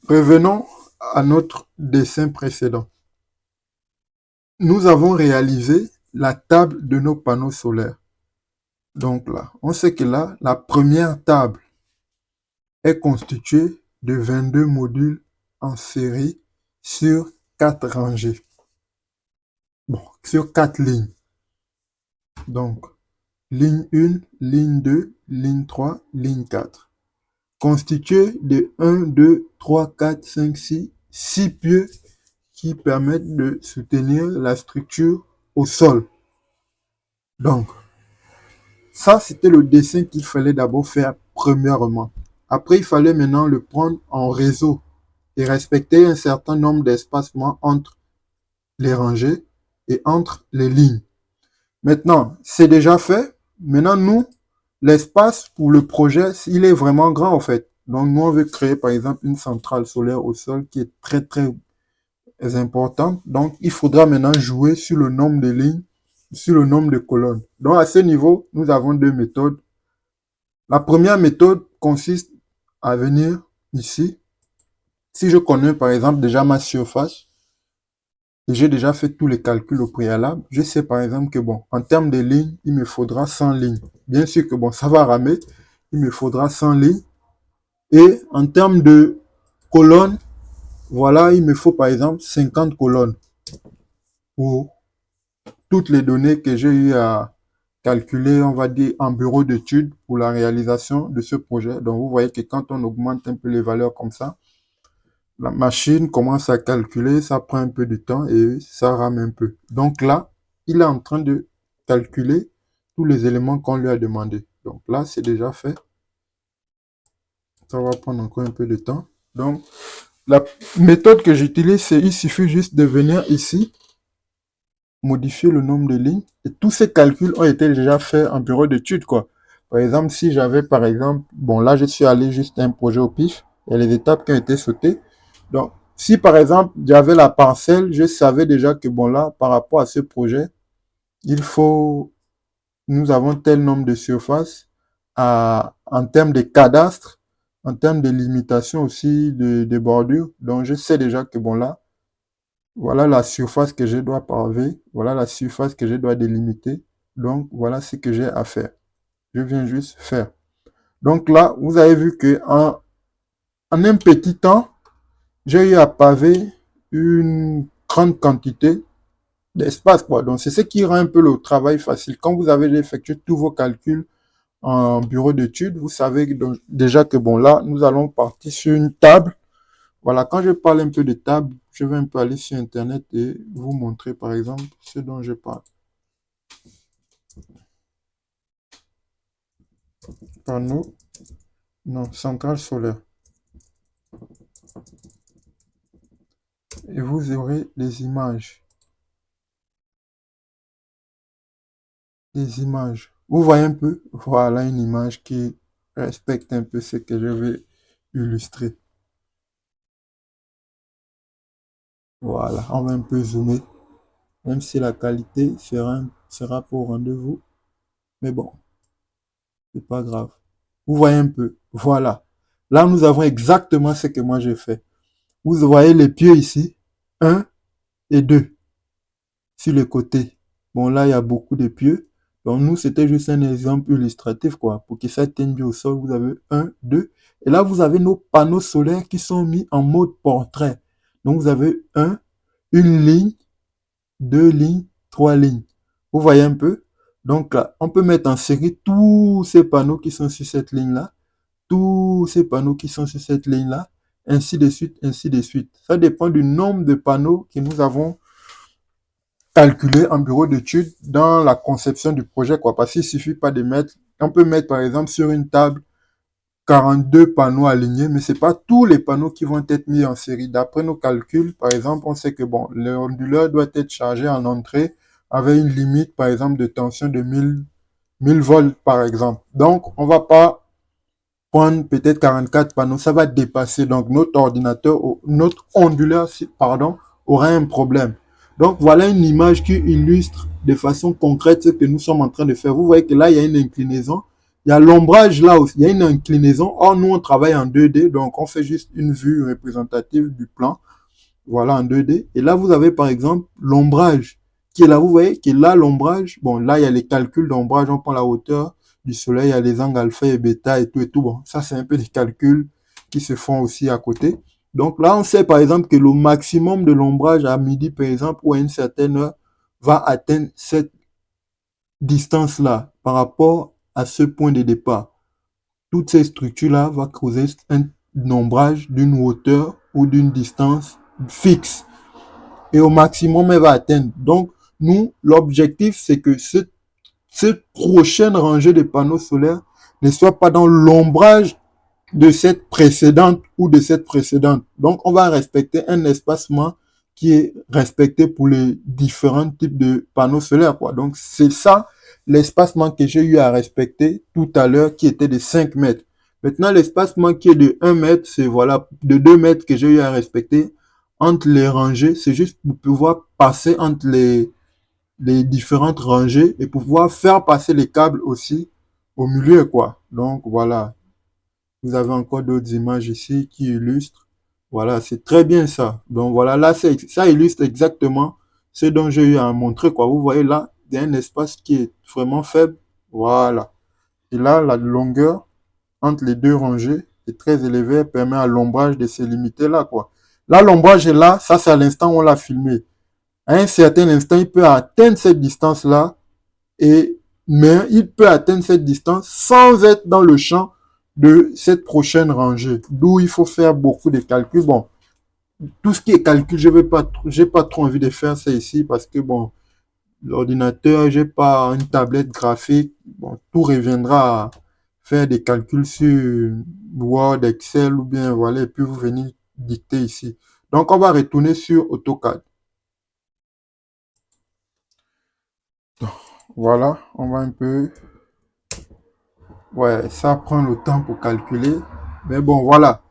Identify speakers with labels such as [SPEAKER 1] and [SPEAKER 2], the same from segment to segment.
[SPEAKER 1] Revenons à notre dessin précédent. Nous avons réalisé la table de nos panneaux solaires. Donc là, on sait que là, la première table est constituée de 22 modules en série sur 4 rangées. Bon, sur 4 lignes. Donc, ligne 1, ligne 2, ligne 3, ligne 4. Constitué de 1, 2, 3, 4, 5, 6, 6 pieux qui permettent de soutenir la structure au sol. Donc, ça, c'était le dessin qu'il fallait d'abord faire premièrement. Après, il fallait maintenant le prendre en réseau et respecter un certain nombre d'espacements entre les rangées et entre les lignes. Maintenant, c'est déjà fait. Maintenant, nous, l'espace pour le projet, il est vraiment grand en fait. Donc, nous, on veut créer par exemple une centrale solaire au sol qui est très très importante. Donc, il faudra maintenant jouer sur le nombre de lignes, sur le nombre de colonnes. Donc, à ce niveau, nous avons deux méthodes. La première méthode consiste à venir ici. Si je connais par exemple déjà ma surface, et j'ai déjà fait tous les calculs au préalable, je sais par exemple que bon, en termes de lignes, il me faudra 100 lignes. Bien sûr que bon, ça va ramer, il me faudra 100 lignes. Et en termes de colonnes, voilà, il me faut par exemple 50 colonnes pour toutes les données que j'ai eu à calculer, on va dire, en bureau d'études pour la réalisation de ce projet. Donc, vous voyez que quand on augmente un peu les valeurs comme ça, la machine commence à calculer, ça prend un peu de temps et ça rame un peu. Donc là, il est en train de calculer tous les éléments qu'on lui a demandé. Donc là, c'est déjà fait. Ça va prendre encore un peu de temps. Donc, la méthode que j'utilise, c'est il suffit juste de venir ici, modifier le nombre de lignes. Et tous ces calculs ont été déjà faits en bureau d'études, quoi. Par exemple, si j'avais, par exemple, bon, là, je suis allé juste un projet au pif. Il y a les étapes qui ont été sautées. Donc, si par exemple, j'avais la parcelle, je savais déjà que, bon, là, par rapport à ce projet, il faut, nous avons tel nombre de surfaces en termes de cadastre, en termes de limitation aussi de bordure. Donc, je sais déjà que, bon, là, voilà la surface que je dois paver. Voilà la surface que je dois délimiter. Donc, voilà ce que j'ai à faire. Je viens juste faire. Donc là, vous avez vu que en un petit temps, j'ai eu à paver une grande quantité d'espace, quoi. Donc, c'est ce qui rend un peu le travail facile. Quand vous avez effectué tous vos calculs en bureau d'études, vous savez donc, déjà que, bon, là, nous allons partir sur une table. Voilà, quand je parle un peu de table, je vais un peu aller sur Internet et vous montrer, par exemple, ce dont je parle. Panneau, non, centrale solaire. Et vous aurez les images. Les images. Vous voyez un peu? Voilà une image qui respecte un peu ce que je vais illustrer. Voilà, on va un peu zoomer, même si la qualité sera pas au rendez-vous. Mais bon, c'est pas grave. Vous voyez un peu? Voilà. Là, nous avons exactement ce que moi j'ai fait. Vous voyez les pieds ici, un et 2 sur le côté. Bon, là, il y a beaucoup de pieux. Donc, nous, c'était juste un exemple illustratif, quoi. Pour que ça tienne bien au sol, vous avez un, deux. Et là, vous avez nos panneaux solaires qui sont mis en mode portrait. Donc, vous avez une ligne, deux lignes, trois lignes. Vous voyez un peu? Donc, là, on peut mettre en série tous ces panneaux qui sont sur cette ligne-là, tous ces panneaux qui sont sur cette ligne-là, ainsi de suite, ainsi de suite. Ça dépend du nombre de panneaux que nous avons calculé en bureau d'études dans la conception du projet, quoi. Parce qu'il suffit pas de mettre, on peut mettre par exemple sur une table 42 panneaux alignés, mais c'est pas tous les panneaux qui vont être mis en série. D'après nos calculs, par exemple, on sait que bon, l'onduleur doit être chargé en entrée avec une limite, par exemple, de tension de 1000 volts, par exemple. Donc, on va pas prendre peut-être 44 panneaux, ça va dépasser. Donc, notre ordinateur, notre onduleur, pardon, aura un problème. Donc, voilà une image qui illustre de façon concrète ce que nous sommes en train de faire. Vous voyez que là, il y a une inclinaison. Il y a l'ombrage là aussi, il y a une inclinaison. Or, nous, on travaille en 2D, donc on fait juste une vue représentative du plan. Voilà, en 2D. Et là, vous avez par exemple l'ombrage qui est là. Vous voyez que là, l'ombrage, bon, là, il y a les calculs d'ombrage. On prend la hauteur du soleil, il y a les angles alpha et bêta et tout et tout. Bon, ça, c'est un peu des calculs qui se font aussi à côté. Donc là, on sait par exemple que le maximum de l'ombrage à midi, par exemple, ou à une certaine heure, va atteindre cette distance-là par rapport à ce point de départ. Toutes ces structures-là vont causer un ombrage d'une hauteur ou d'une distance fixe. Et au maximum, elle va atteindre. Donc, nous, l'objectif, c'est que cette prochaine rangée de panneaux solaires ne soit pas dans l'ombrage de cette précédente ou de cette précédente. Donc, on va respecter un espacement qui est respecté pour les différents types de panneaux solaires, quoi. Donc, c'est ça l'espacement que j'ai eu à respecter tout à l'heure qui était de 5 mètres. Maintenant, l'espacement qui est de 1 mètre, c'est voilà, de 2 mètres que j'ai eu à respecter entre les rangées. C'est juste pour pouvoir passer entre les différentes rangées et pouvoir faire passer les câbles aussi au milieu, quoi. Donc, voilà. Vous avez encore d'autres images ici qui illustrent. Voilà, c'est très bien ça. Donc voilà, là, ça illustre exactement ce dont j'ai eu à montrer, quoi. Vous voyez là, il y a un espace qui est vraiment faible. Voilà. Et là, la longueur entre les deux rangées est très élevée. Elle permet à l'ombrage de se limiter là, quoi. Là, l'ombrage est là. Ça, c'est à l'instant où on l'a filmé. À un certain instant, il peut atteindre cette distance-là et, mais il peut atteindre cette distance sans être dans le champ de cette prochaine rangée. D'où il faut faire beaucoup de calculs. Bon, tout ce qui est calcul, j'ai pas trop envie de faire ça ici parce que bon, l'ordinateur, j'ai pas une tablette graphique. Bon, tout reviendra à faire des calculs sur Word, Excel ou bien voilà, et puis vous venez dicter ici. Donc, on va retourner sur AutoCAD. Voilà, on va un peu. Ouais, ça prend le temps pour calculer. Mais bon, voilà.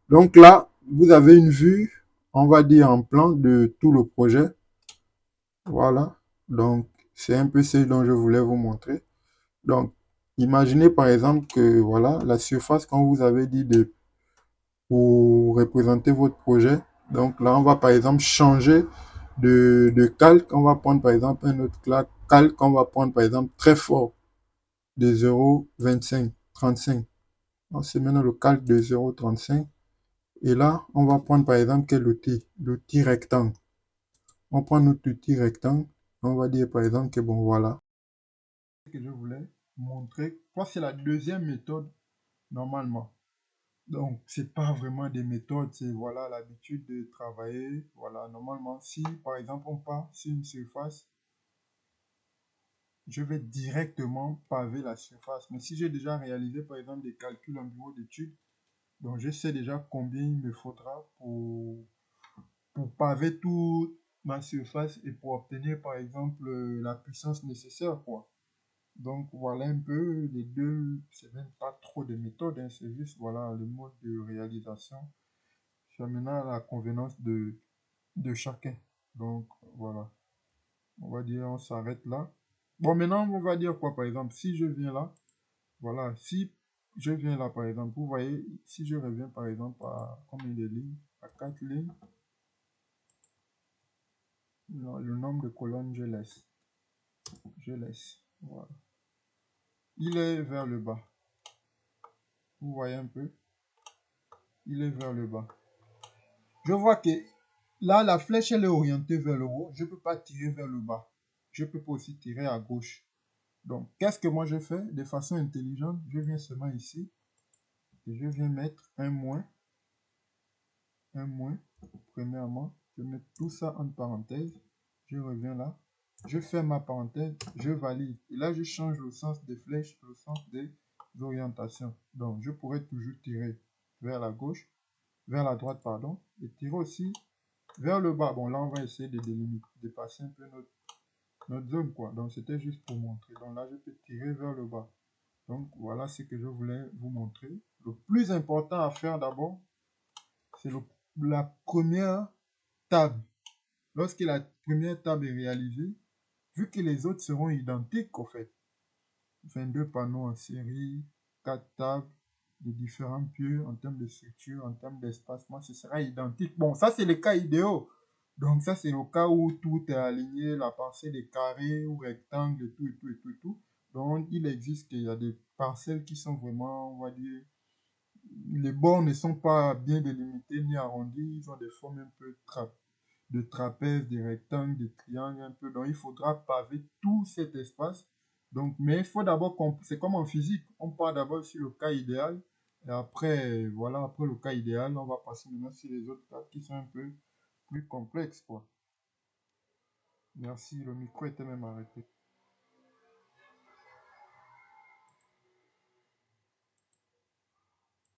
[SPEAKER 1] Donc là, vous avez une vue, on va dire en plan de tout le projet. Voilà. Donc, c'est un peu ce dont je voulais vous montrer. Donc, imaginez par exemple que voilà, la surface, quand vous avez dit de pour représenter votre projet. Donc là, on va par exemple changer de calque. On va prendre par exemple un autre calque. On va prendre par exemple très fort de 0,25, 35. On se met dans le calque de 0,35. Et là, on va prendre par exemple quel outil? L'outil rectangle. On prend notre outil rectangle. On va dire par exemple que bon, voilà. Ce que je voulais montrer. Moi, c'est la deuxième méthode normalement. Donc, c'est pas vraiment des méthodes, c'est voilà l'habitude de travailler. Voilà, normalement, si par exemple on part sur une surface, je vais directement paver la surface. Mais si j'ai déjà réalisé par exemple des calculs en bureau d'études, donc je sais déjà combien il me faudra pour paver toute ma surface et pour obtenir par exemple la puissance nécessaire, quoi. Donc voilà un peu les deux, c'est même pas trop de méthodes, hein, c'est juste voilà le mode de réalisation. C'est maintenant à la convenance de chacun. Donc voilà, on va dire on s'arrête là. Bon maintenant on va dire quoi par exemple, si je viens là, voilà, si je viens là par exemple, vous voyez, si je reviens par exemple à combien de lignes? À 4 lignes. Non, le nombre de colonnes, je laisse. Je laisse. Voilà. Il est vers le bas. Vous voyez un peu? Il est vers le bas. Je vois que là, la flèche, elle est orientée vers le haut. Je ne peux pas tirer vers le bas. Je peux pas aussi tirer à gauche. Donc, qu'est-ce que moi je fais? De façon intelligente, je viens seulement ici. Et je viens mettre un moins. Un moins. Premièrement, je mets tout ça en parenthèse. Je reviens là. Je ferme ma parenthèse, je valide. Et là, je change le sens des flèches, le sens des orientations. Donc, je pourrais toujours tirer vers la gauche, vers la droite, pardon, et tirer aussi vers le bas. Bon, là, on va essayer de délimiter, de passer un peu notre zone, quoi. Donc, c'était juste pour montrer. Donc, là, je peux tirer vers le bas. Donc, voilà ce que je voulais vous montrer. Le plus important à faire d'abord, c'est la première table. Lorsque la première table est réalisée, vu que les autres seront identiques, en fait, 22 panneaux en série, 4 tables de différents pieux en termes de structure, en termes d'espacement, ce sera identique. Bon, ça, c'est les cas idéaux. Donc, ça, c'est le cas où tout est aligné, la parcelle est carrée ou rectangle, et tout, et tout, et tout, et tout. Donc, il existe qu'il y a des parcelles qui sont vraiment, on va dire, les bords ne sont pas bien délimités ni arrondis, ils ont des formes un peu de trapèzes, des rectangles, des triangles un peu. Donc, il faudra paver tout cet espace. Donc, mais il faut d'abord, c'est comme en physique, on part d'abord sur le cas idéal, et après, voilà, après le cas idéal, on va passer maintenant sur les autres cas qui sont un peu plus complexes, quoi. Merci, le micro était même arrêté.